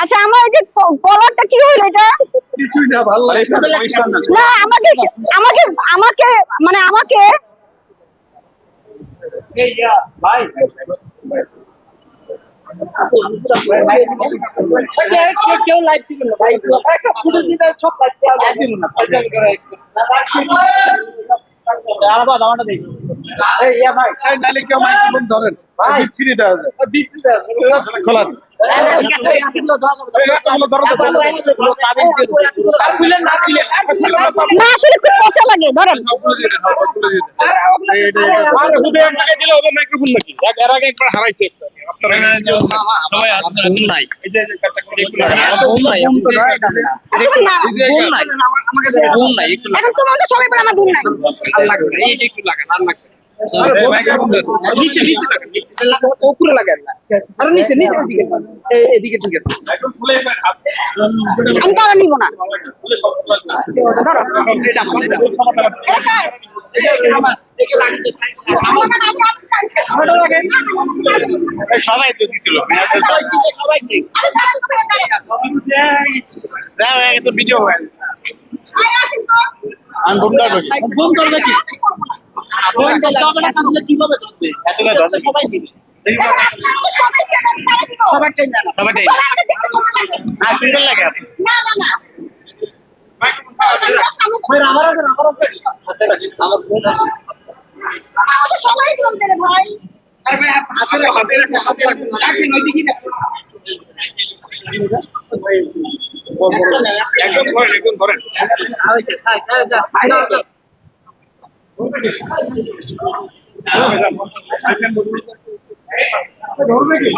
আচ্ছা আমার এই যে কলারটা কি হইলো এটা? কিছুই না, ভালো লাগছে না আমাকে আমাকে আমাকে মানে আমাকে কেউ লাইভ দিবেন না ভাই, একটা ফুটেজ দিতে সব লাইভ দিবেন না। আবার দাওয়াটা দেই। এই ইয়া ভাই, এই নালে কেউ মাইক্রোফোন ধরেন বিচ্ছিরিটা খোলা না আসলে খুব পচা লাগে ধরেন। মাইক্রোফোন নাকি এর আগে একবার হারাইছে এখন তোমার তো সবাই বলে আমার ঘুম নাই। উপরে লাগান না, আরে নিচে নিচের দিকে, এদিকে ঠিক আছে। আমি তো আর নিব না। সবাই তো দিছিল তো ভিডিও হয় আমি বুমদার ফোন করবে কি? ফোন করবে না, তাহলে কিভাবে ধরবে? এতটা ধরে সবাই দিবে, সবাইটাই সুন্দর লাগে না না না আমাদের সবাই ফোন দেবে ভাই। একদম ধরেন ধরবে কি?